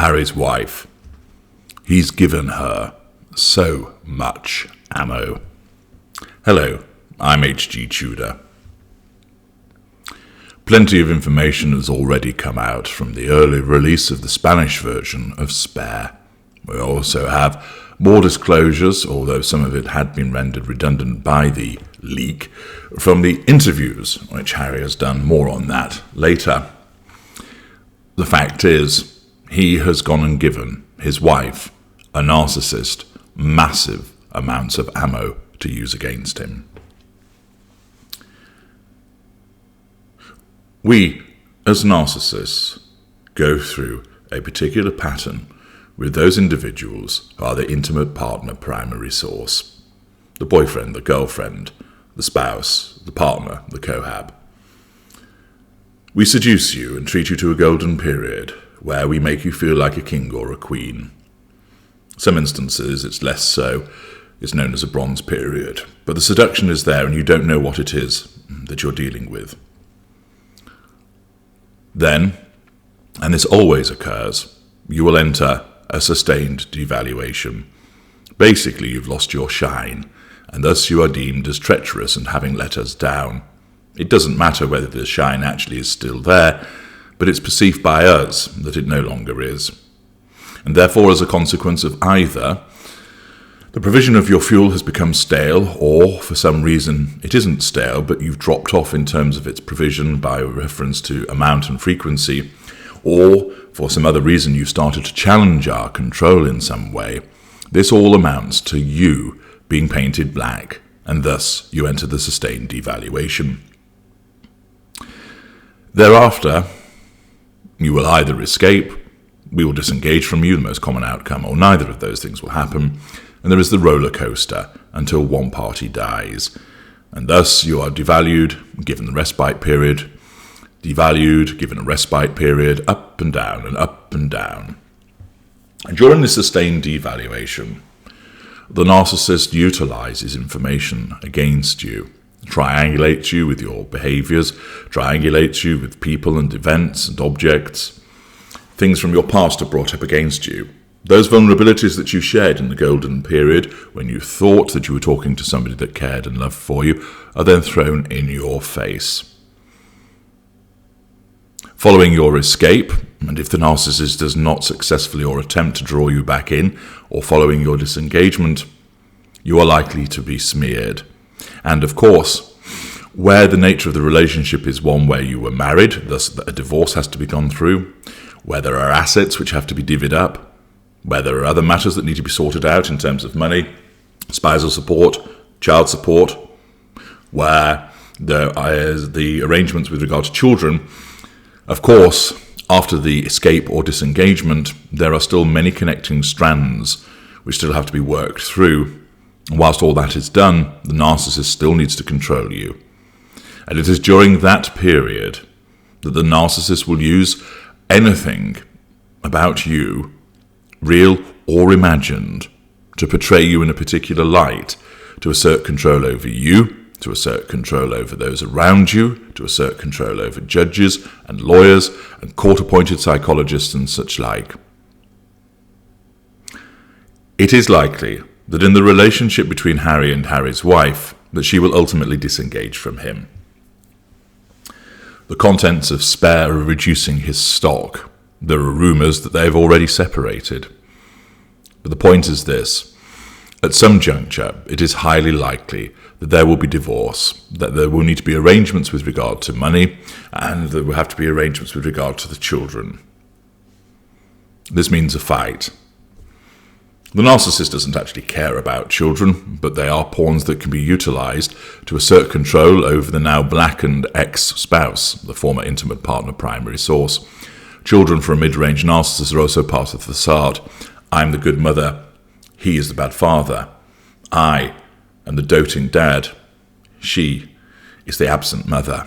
Harry's wife. He's given her so much ammo. Hello, I'm H.G. Tudor. Plenty of information has already come out from the early release of the Spanish version of Spare. We also have more disclosures, although some of it had been rendered redundant by the leak, from the interviews, which Harry has done. More on that later. The fact is, he has gone and given his wife, a narcissist, massive amounts of ammo to use against him. We, as narcissists, go through a particular pattern with those individuals who are the intimate partner primary source. The boyfriend, the girlfriend, the spouse, the partner, the cohab. We seduce you and treat you to a golden period where we make you feel like a king or a queen. Some instances it's less so. It's known as a bronze period. But the seduction is there and you don't know what it is that you're dealing with. Then, and this always occurs, you will enter a sustained devaluation. Basically, you've lost your shine, and thus you are deemed as treacherous and having let us down. It doesn't matter whether the shine actually is still there, but it's perceived by us that it no longer is. And therefore, as a consequence of either, the provision of your fuel has become stale, or for some reason it isn't stale, but you've dropped off in terms of its provision by reference to amount and frequency, or for some other reason you've started to challenge our control in some way. This all amounts to you being painted black, and thus you enter the sustained devaluation. Thereafter, you will either escape, we will disengage from you, the most common outcome, or neither of those things will happen, and there is the roller coaster until one party dies. And thus you are devalued, given the respite period, devalued, given a respite period, up and down and up and down. And during this sustained devaluation, the narcissist utilizes information against you, triangulates you with your behaviors, triangulates you with people and events and objects. Things from your past are brought up against you. Those vulnerabilities that you shared in the golden period, when you thought that you were talking to somebody that cared and loved for you, are then thrown in your face. Following your escape, and if the narcissist does not successfully or attempt to draw you back in, or following your disengagement, you are likely to be smeared. And of course, where the nature of the relationship is one where you were married, thus a divorce has to be gone through, where there are assets which have to be divvied up, where there are other matters that need to be sorted out in terms of money, spousal support, child support, where there are the arrangements with regard to children. Of course, after the escape or disengagement, there are still many connecting strands which still have to be worked through. And whilst all that is done, the narcissist still needs to control you. And it is during that period that the narcissist will use anything about you, real or imagined, to portray you in a particular light, to assert control over you, to assert control over those around you, to assert control over judges and lawyers and court-appointed psychologists and such like. It is likely that in the relationship between Harry and Harry's wife, that she will ultimately disengage from him. The contents of Spare are reducing his stock. There are rumours that they have already separated. But the point is this: at some juncture, it is highly likely that there will be divorce, that there will need to be arrangements with regard to money, and there will have to be arrangements with regard to the children. This means a fight. The narcissist doesn't actually care about children, but they are pawns that can be utilised to assert control over the now blackened ex-spouse, the former intimate partner primary source. Children for a mid-range narcissist are also part of the facade. I'm the good mother. He is the bad father. I am the doting dad. She is the absent mother.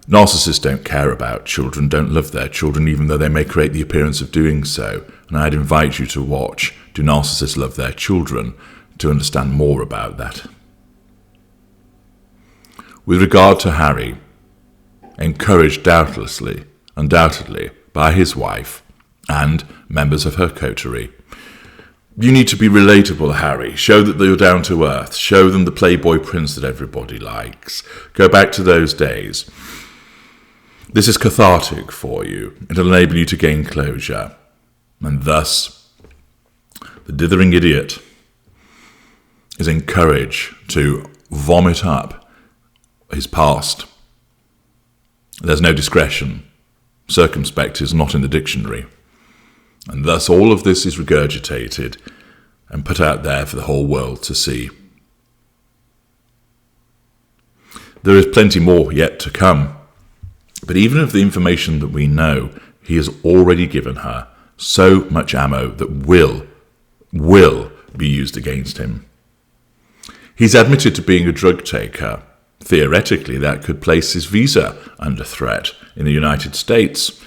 Narcissists don't care about children, don't love their children, even though they may create the appearance of doing so. And I'd invite you to watch Do Narcissists Love Their Children to understand more about that. With regard to Harry, encouraged undoubtedly by his wife and members of her coterie. You need to be relatable, Harry. Show that you're down to earth. Show them the Playboy prince that everybody likes. Go back to those days. This is cathartic for you. It'll enable you to gain closure. And thus, the dithering idiot is encouraged to vomit up his past. There's no discretion. Circumspect is not in the dictionary. And thus all of this is regurgitated and put out there for the whole world to see. There is plenty more yet to come. But even of the information that we know, he has already given her so much ammo that will be used against him. He's admitted to being a drug taker. Theoretically, that could place his visa under threat in the United States.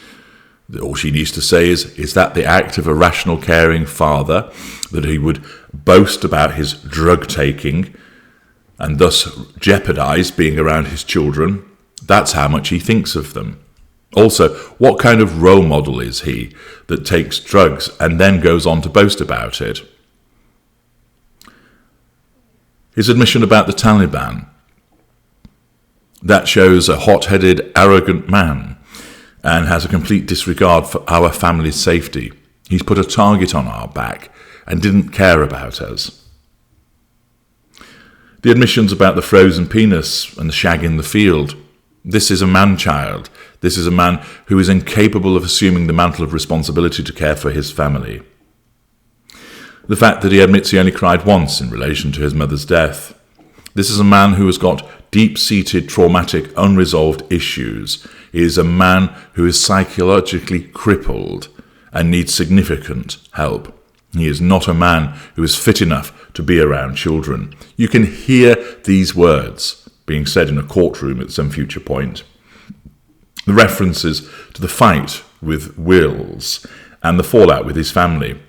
All she needs to say is that the act of a rational, caring father, that he would boast about his drug taking and thus jeopardize being around his children? That's how much he thinks of them. Also, what kind of role model is he that takes drugs and then goes on to boast about it? His admission about the Taliban, that shows a hot-headed, arrogant man and has a complete disregard for our family's safety. He's put a target on our back and didn't care about us. The admissions about the frozen penis and the shag in the field. This is a man-child. This is a man who is incapable of assuming the mantle of responsibility to care for his family. The fact that he admits he only cried once in relation to his mother's death. This is a man who has got deep-seated, traumatic, unresolved issues. He is a man who is psychologically crippled and needs significant help. He is not a man who is fit enough to be around children. You can hear these words being said in a courtroom at some future point. The references to the fight with Wills and the fallout with his family.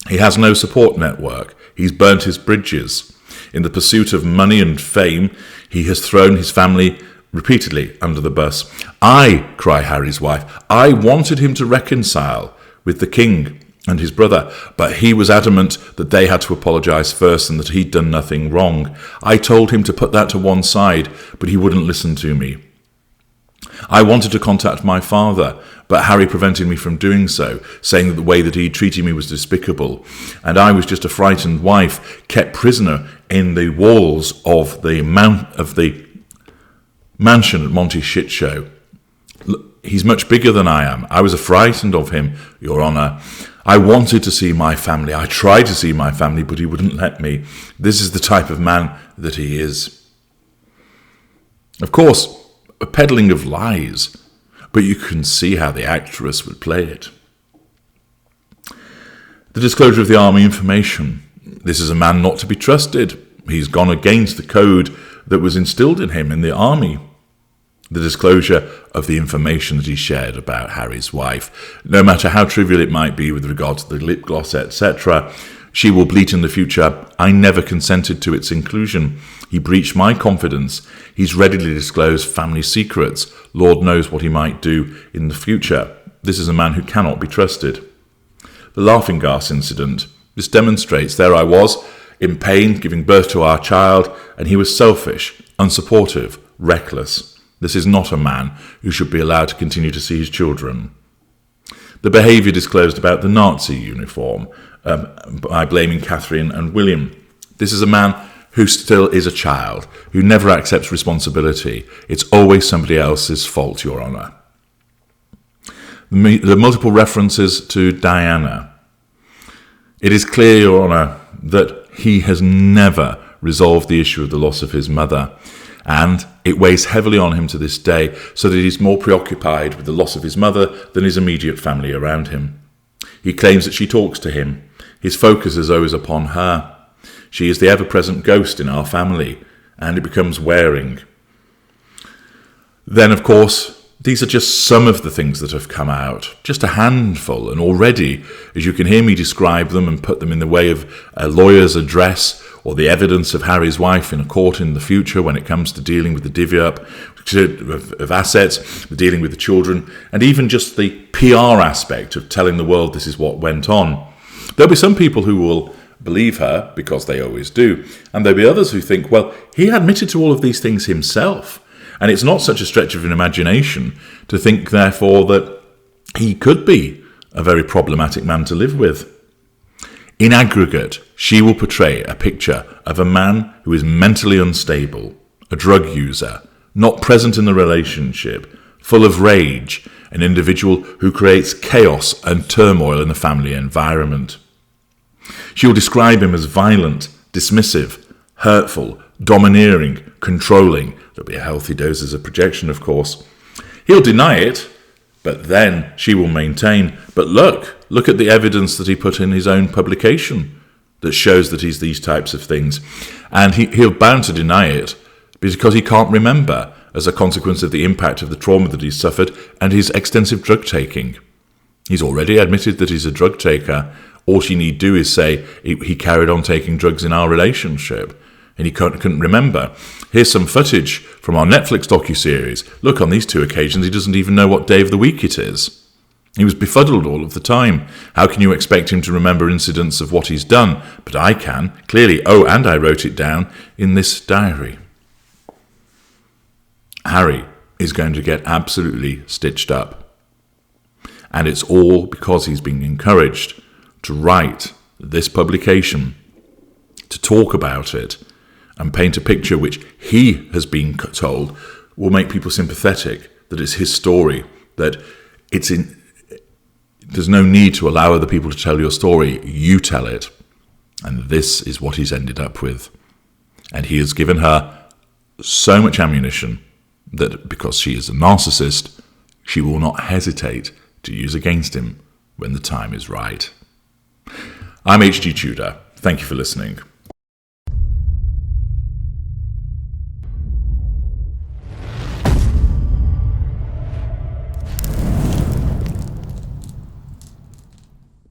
He has no support network. He's burnt his bridges. In the pursuit of money and fame, he has thrown his family repeatedly under the bus. I, cry Harry's wife, I wanted him to reconcile with the king and his brother, but he was adamant that they had to apologise first and that he'd done nothing wrong. I told him to put that to one side, but he wouldn't listen to me. I wanted to contact my father, but Harry prevented me from doing so, saying that the way that he treated me was despicable, and I was just a frightened wife, kept prisoner in the walls of the mansion at Monty's shit show. He's much bigger than I am. I was frightened of him, Your Honour. I wanted to see my family. I tried to see my family, but he wouldn't let me. This is the type of man that he is. Of course, a peddling of lies, but you can see how the actress would play it. The disclosure of the army information. This is a man not to be trusted. He's gone against the code that was instilled in him in the army. The disclosure of the information that he shared about Harry's wife. No matter how trivial it might be with regard to the lip gloss, etc., she will bleat in the future, I never consented to its inclusion. He breached my confidence. He's readily disclosed family secrets. Lord knows what he might do in the future. This is a man who cannot be trusted. The laughing gas incident. This demonstrates there I was, in pain, giving birth to our child, and he was selfish, unsupportive, reckless. This is not a man who should be allowed to continue to see his children. The behaviour disclosed about the Nazi uniform by blaming Catherine and William. This is a man who still is a child, who never accepts responsibility. It's always somebody else's fault, Your Honour. The multiple references to Diana. It is clear, Your Honour, that he has never resolved the issue of the loss of his mother, and it weighs heavily on him to this day, so that he's more preoccupied with the loss of his mother than his immediate family around him. He claims that she talks to him. His focus is always upon her. She is the ever-present ghost in our family, and it becomes wearing. Then, of course, these are just some of the things that have come out, just a handful, and already, as you can hear me describe them and put them in the way of a lawyer's address or the evidence of Harry's wife in a court in the future when it comes to dealing with the divvy-up, of assets, dealing with the children, and even just the PR aspect of telling the world this is what went on. There'll be some people who will believe her, because they always do, and there'll be others who think, well, he admitted to all of these things himself, and it's not such a stretch of an imagination to think, therefore, that he could be a very problematic man to live with. In aggregate, she will portray a picture of a man who is mentally unstable, a drug user, not present in the relationship, full of rage, an individual who creates chaos and turmoil in the family environment. She will describe him as violent, dismissive, hurtful, domineering, controlling. There'll be a healthy doses of projection, of course. He'll deny it, but then she will maintain, but look at the evidence that he put in his own publication that shows that he's these types of things. And he'll bound to deny it because he can't remember as a consequence of the impact of the trauma that he's suffered and his extensive drug taking. He's already admitted that he's a drug taker. All she need do is say he carried on taking drugs in our relationship, and he couldn't remember. Here's some footage from our Netflix docuseries. Look, on these 2 occasions, he doesn't even know what day of the week it is. He was befuddled all of the time. How can you expect him to remember incidents of what he's done? But I can, clearly. Oh, and I wrote it down in this diary. Harry is going to get absolutely stitched up. And it's all because he's being encouraged to write this publication, to talk about it, and paint a picture which he has been told will make people sympathetic, that it's his story, that there's no need to allow other people to tell your story, you tell it. And this is what he's ended up with. And he has given her so much ammunition that because she is a narcissist, she will not hesitate to use against him when the time is right. I'm H.G. Tudor. Thank you for listening.